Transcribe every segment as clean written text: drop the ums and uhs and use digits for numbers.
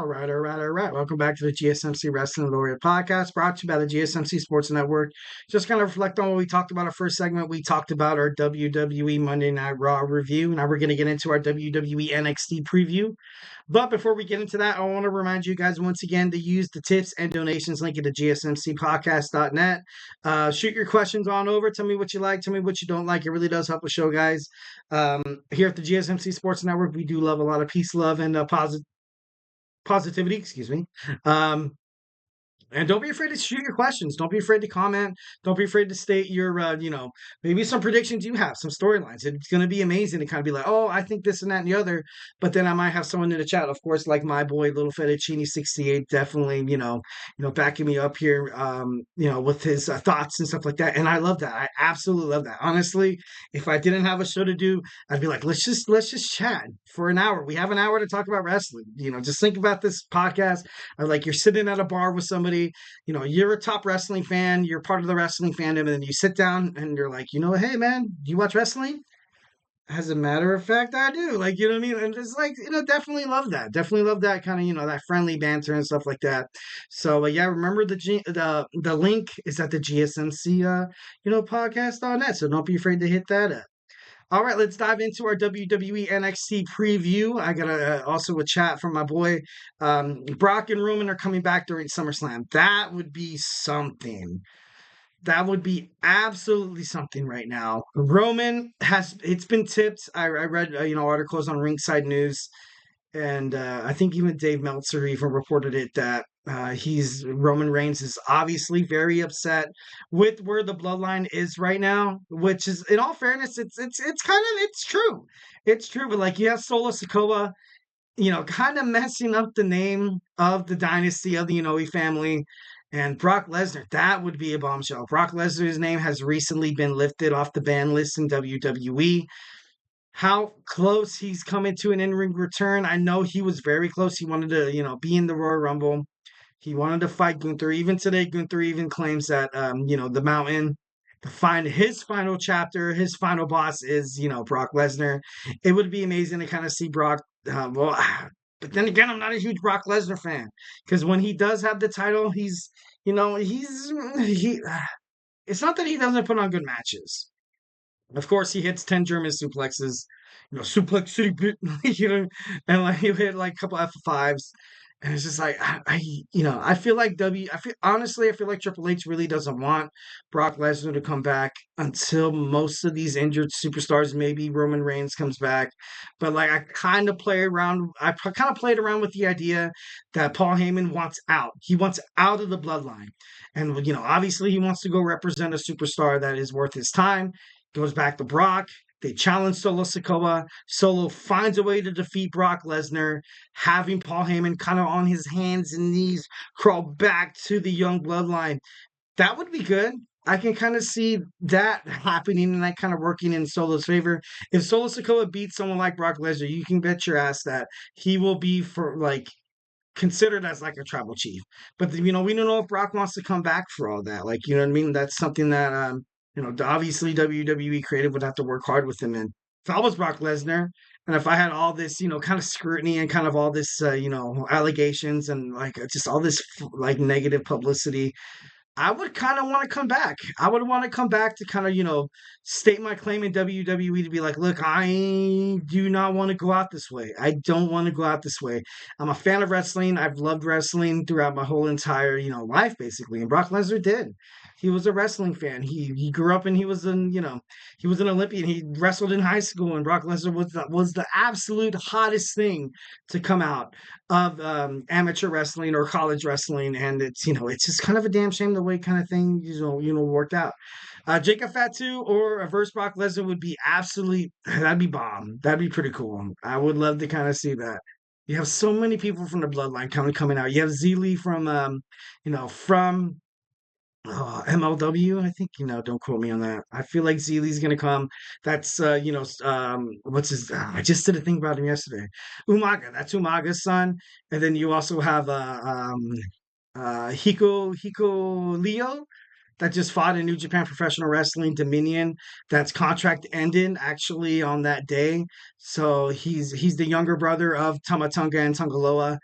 All right. Welcome back to the GSMC Wrestling Laureate Podcast, brought to you by the GSMC Sports Network. Just kind of reflect on what we talked about our first segment. We talked about our WWE Monday Night Raw review. Now we're going to get into our WWE NXT preview. But before we get into that, I want to remind you guys once again to use the tips and donations link at the GSMCpodcast.net. Shoot your questions on over. Tell me what you like. Tell me what you don't like. It really does help the show, guys. Here at the GSMC Sports Network, we do love a lot of peace, love, and positivity, excuse me. And don't be afraid to shoot your questions. Don't be afraid to comment. Don't be afraid to state your, maybe some predictions you have, some storylines. It's going to be amazing to kind of be like, oh, I think this and that and the other. But then I might have someone in the chat, of course, like my boy, Little Fettuccine 68, definitely, backing me up here, with his thoughts and stuff like that. And I love that. I absolutely love that. Honestly, if I didn't have a show to do, I'd be like, let's just chat for an hour. We have an hour to talk about wrestling. Just think about this podcast. Like you're sitting at a bar with somebody. You're a top wrestling fan, you're part of the wrestling fandom, and then you sit down and you're like, hey man, do you watch wrestling? As a matter of fact, I do. Like, you know what I mean? And it's like, definitely love that. Definitely love that kind of, that friendly banter and stuff like that. So, yeah, remember the link is at the GSMC, podcast.net. So don't be afraid to hit that up. All right, let's dive into our WWE NXT preview. I got also a chat from my boy. Brock and Roman are coming back during SummerSlam. That would be something. That would be absolutely something right now. Roman it's been tipped. I read, articles on Ringside News. And I think even Dave Meltzer even reported it that Roman Reigns is obviously very upset with where the bloodline is right now, which is, in all fairness, it's true. It's true, but like you have Solo Sikoa, kind of messing up the name of the dynasty of the Inoue family. And Brock Lesnar, that would be a bombshell. Brock Lesnar's name has recently been lifted off the ban list in WWE. How close he's coming to an in-ring return. I know he was very close. He wanted to, be in the Royal Rumble. He wanted to fight Gunther. Even today, Gunther even claims that, the Mountain, to find his final chapter, his final boss is, Brock Lesnar. It would be amazing to kind of see Brock. But then again, I'm not a huge Brock Lesnar fan because when he does have the title, it's not that he doesn't put on good matches. Of course, he hits 10 German suplexes, suplex city, and like he hit like a couple F5s. And it's just like, I feel like I feel like Triple H really doesn't want Brock Lesnar to come back until most of these injured superstars, maybe Roman Reigns comes back. But like, I kind of played around with the idea that Paul Heyman wants out. He wants out of the bloodline. And, obviously he wants to go represent a superstar that is worth his time. Goes back to Brock. They challenge Solo Sikoa. Solo finds a way to defeat Brock Lesnar, having Paul Heyman kind of on his hands and knees crawl back to the young bloodline. That would be good. I can kind of see that happening and that kind of working in Solo's favor. If Solo Sikoa beats someone like Brock Lesnar, you can bet your ass that he will be considered as like a tribal chief. But we don't know if Brock wants to come back for all that. Like, you know what I mean? That's something that obviously WWE creative would have to work hard with him in. If I was Brock Lesnar, and if I had all this, kind of scrutiny and kind of all this, allegations and like just all this like negative publicity, I would kind of want to come back. I would want to come back to kind of, state my claim in WWE to be like, look, I do not want to go out this way. I don't want to go out this way. I'm a fan of wrestling. I've loved wrestling throughout my whole entire, life, basically. And Brock Lesnar did. He was a wrestling fan. He grew up and he was an Olympian. He wrestled in high school, and Brock Lesnar was the absolute hottest thing to come out of amateur wrestling or college wrestling. And it's just kind of a damn shame the way kind of thing worked out. Jacob Fatu or reverse Brock Lesnar would be that'd be bomb. That'd be pretty cool. I would love to kind of see that. You have so many people from the bloodline coming out. You have Zeely from MLW, I think, don't quote me on that. I feel like Zeely's going to come. That's, what's his, I just did a thing about him yesterday. Umaga, that's Umaga's son. And then you also have, Hiko Leo that just fought in New Japan Professional Wrestling Dominion. That's contract ended actually on that day. So he's the younger brother of Tamatonga and Tongaloa.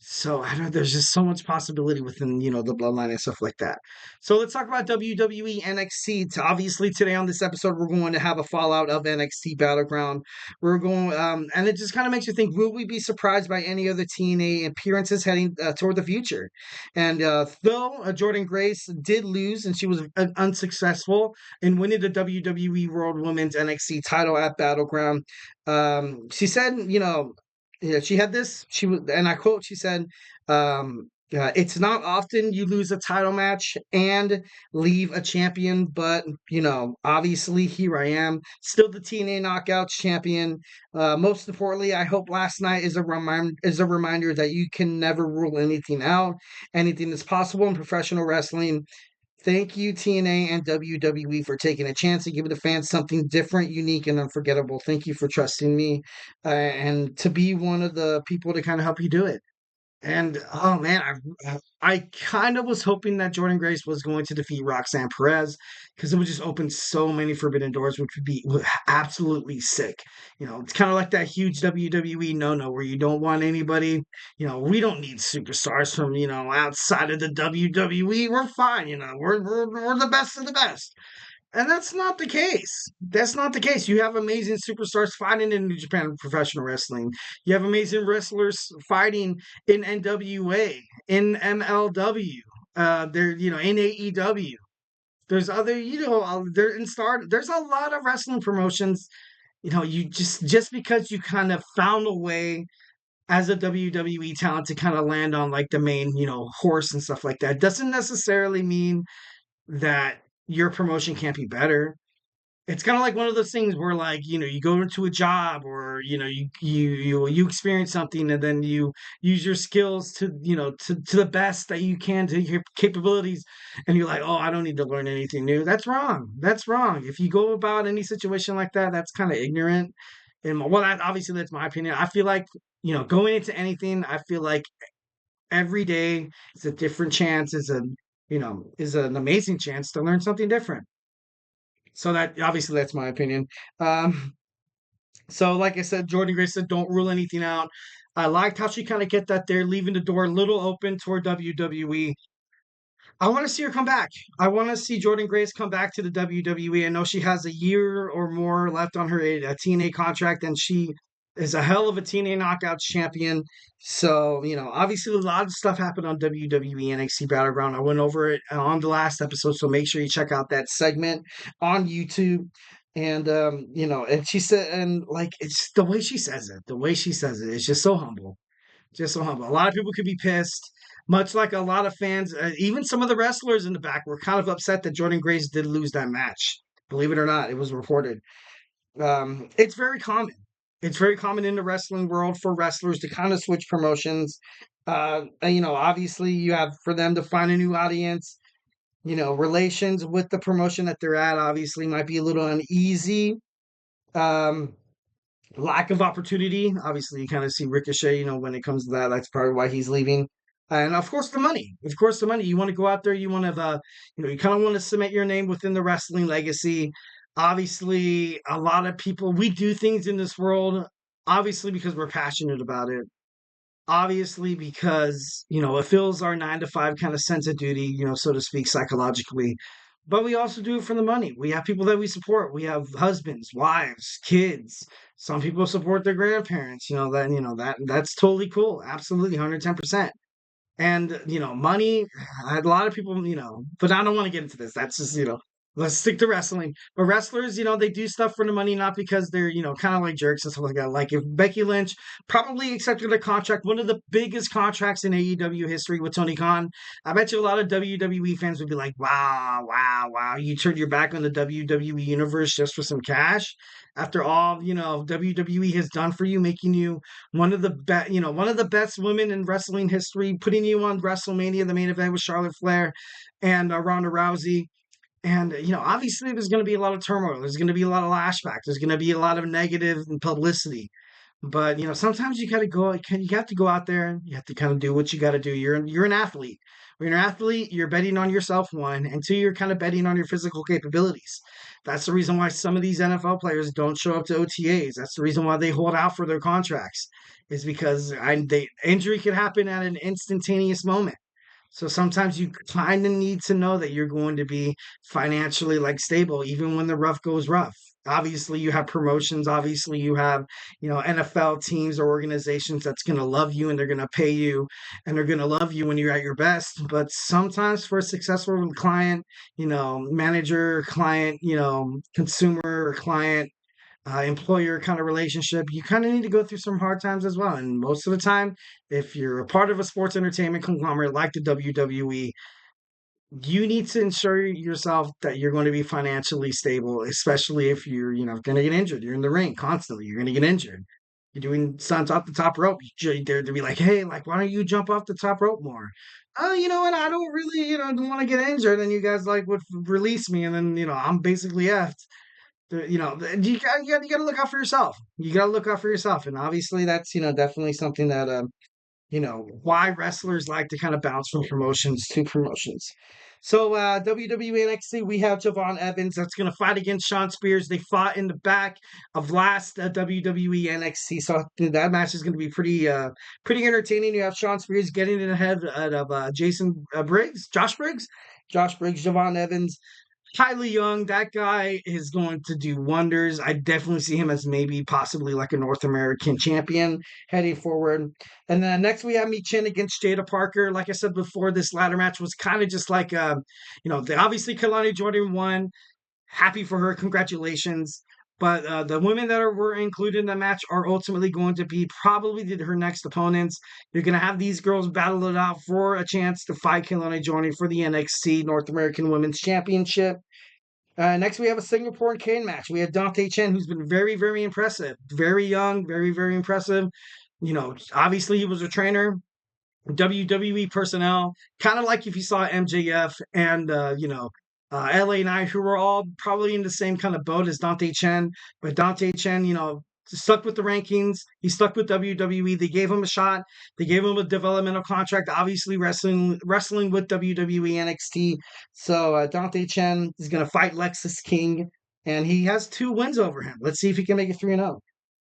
So I don't. There's just so much possibility within the bloodline and stuff like that. So let's talk about WWE NXT. Obviously, today on this episode, we're going to have a fallout of NXT Battleground. We're going, and it just kind of makes you think: will we be surprised by any other TNA appearances heading toward the future? And though Jordan Grace did lose, and she was unsuccessful in winning the WWE World Women's NXT title at Battleground, she said, yeah, she had this. She was, and I quote, she said, "It's not often you lose a title match and leave a champion, but obviously here I am, still the TNA Knockouts champion. Most importantly, I hope last night is a reminder that you can never rule anything out. Anything is possible in professional wrestling. Thank you, TNA and WWE, for taking a chance and giving the fans something different, unique, and unforgettable. Thank you for trusting me and to be one of the people to kind of help you do it." And oh man, I kind of was hoping that Jordan Grace was going to defeat Roxanne Perez because it would just open so many forbidden doors, which would be absolutely sick. It's kind of like that huge WWE no where you don't want anybody. We don't need superstars from outside of the WWE. We're fine. We're the best of the best. And that's not the case. That's not the case. You have amazing superstars fighting in New Japan Professional Wrestling. You have amazing wrestlers fighting in NWA, in MLW, in AEW. There's other, there in Star. There's a lot of wrestling promotions. You just because you kind of found a way as a WWE talent to kind of land on like the main, horse and stuff like that, doesn't necessarily mean that your promotion can't be better. It's kind of like one of those things where like, you go into a job or, you experience something and then you use your skills to the best that you can to your capabilities. And you're like, oh, I don't need to learn anything new. That's wrong. That's wrong. If you go about any situation like that, that's kind of ignorant. And well, obviously that's my opinion. I feel like, going into anything, I feel like every day is a different chance, is an amazing chance to learn something different. So that obviously that's my opinion. Um, so like I said, Jordan Grace said, "Don't rule anything out." I liked how she kind of get that there, leaving the door a little open toward WWE. I want to see her come back. I want to see Jordan Grace come back to the WWE. I know she has a year or more left on her TNA contract, and she is a hell of a TNA Knockouts champion. So, obviously a lot of stuff happened on WWE NXT Battleground. I went over it on the last episode, so make sure you check out that segment on YouTube. And and she said, and like it's the way she says it, it's just so humble. Just so humble. A lot of people could be pissed, much like a lot of fans. Even some of the wrestlers in the back were kind of upset that Jordan Grace did lose that match. Believe it or not, it was reported. It's very common. It's very common in the wrestling world for wrestlers to kind of switch promotions. Obviously, you have for them to find a new audience. Relations with the promotion that they're at obviously might be a little uneasy. Um, Lack of opportunity. Obviously, you kind of see Ricochet, when it comes to that. That's probably why he's leaving. And of course, the money. Of course, the money. You want to go out there. You want to, you kind of want to cement your name within the wrestling legacy. Obviously, a lot of people, we do things in this world, obviously, because we're passionate about it. Obviously, because, it fills our 9 to 5 kind of sense of duty, so to speak, psychologically. But we also do it for the money. We have people that we support. We have husbands, wives, kids. Some people support their grandparents. That's totally cool. Absolutely, 110%. And, money, a lot of people, but I don't want to get into this. That's just, let's stick to wrestling. But wrestlers, they do stuff for the money, not because they're, kind of like jerks and stuff like that. Like if Becky Lynch probably accepted a contract, one of the biggest contracts in AEW history with Tony Khan, I bet you a lot of WWE fans would be like, wow, wow, wow. You turned your back on the WWE universe just for some cash? After all, WWE has done for you, making you one of the best women in wrestling history, putting you on WrestleMania, the main event with Charlotte Flair and Ronda Rousey. And, obviously there's going to be a lot of turmoil. There's going to be a lot of lashback. There's going to be a lot of negative publicity. But sometimes you got to go. You have to go out there and you have to kind of do what you got to do. You're an athlete. When you're an athlete, you're betting on yourself, one, and two, you're kind of betting on your physical capabilities. That's the reason why some of these NFL players don't show up to OTAs. That's the reason why they hold out for their contracts, is because injury can happen at an instantaneous moment. So sometimes you kind of need to know that you're going to be financially stable, even when the rough goes rough. Obviously, you have promotions. Obviously, you have, NFL teams or organizations that's going to love you and they're going to pay you and they're going to love you when you're at your best. But sometimes for a successful client, manager, client, consumer, client, employer kind of relationship, you kind of need to go through some hard times as well. And most of the time, if you're a part of a sports entertainment conglomerate like the WWE, you need to ensure yourself that you're going to be financially stable, especially if you're, going to get injured. You're in the ring constantly. You're going to get injured. You're doing stunts off the top rope. You're there to be like, hey, why don't you jump off the top rope more? Oh, you know what? I don't really, don't want to get injured. And you guys would release me. And then, I'm basically effed. You got to look out for yourself. You got to look out for yourself, and obviously that's definitely something that why wrestlers like to kind of bounce from promotions to promotions. So WWE NXT, we have Javon Evans that's going to fight against Shawn Spears. They fought in the back of last WWE NXT, so that match is going to be pretty entertaining. You have Shawn Spears getting in ahead of Josh Briggs, Javon Evans. Highly young. That guy is going to do wonders. I definitely see him as maybe possibly like a North American champion heading forward. And then next we have Michin against Jaida Parker. Like I said before, this ladder match was kind of just like, obviously Kalani Jordan won. Happy for her. Congratulations. But the women that were included in the match are ultimately going to be probably her next opponents. You're going to have these girls battle it out for a chance to fight Kalani Jordan for the NXT North American Women's Championship. Next, we have a Singapore and Kane match. We have Dante Chen, who's been very, very impressive. Very young, very, very impressive. Obviously he was a trainer, WWE personnel, kind of like if you saw MJF and, LA Knight, who were all probably in the same kind of boat as Dante Chen. But Dante Chen, stuck with the rankings. He stuck with WWE. They gave him a shot. They gave him a developmental contract, obviously wrestling with WWE NXT. So Dante Chen is going to fight Lexus King, and he has 2 wins over him. Let's see if he can make it 3-0.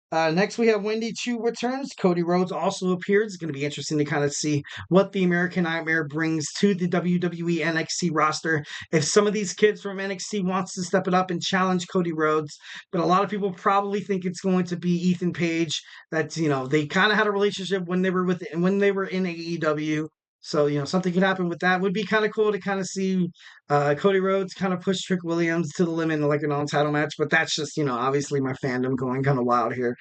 Next, we have Wendy Chu returns. Cody Rhodes also appears. It's going to be interesting to kind of see what the American Nightmare brings to the WWE NXT roster. If some of these kids from NXT wants to step it up and challenge Cody Rhodes, but a lot of people probably think it's going to be Ethan Page. That's they kind of had a relationship when they were in AEW. So, something could happen with that. Would be kind of cool to kind of see Cody Rhodes kind of push Trick Williams to the limit in like a non-title match. But that's just, obviously my fandom going kind of wild here.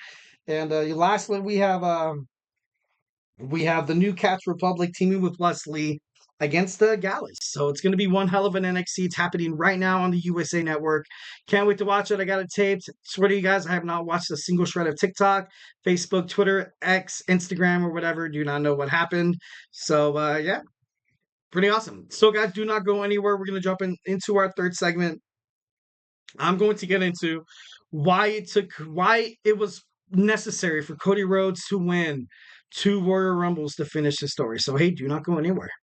And lastly, we have the New Cats Republic teaming with Wesley against the Gallus. So it's going to be one hell of an NXT. It's happening right now on the USA Network. Can't wait to watch it. I got it taped. Swear to you guys, I have not watched a single shred of TikTok, Facebook, Twitter, X, Instagram, or whatever. Do not know what happened. So, yeah, pretty awesome. So, guys, do not go anywhere. We're going to jump into our third segment. I'm going to get into why it was necessary for Cody Rhodes to win 2 Royal Rumbles to finish the story. So, hey, do not go anywhere.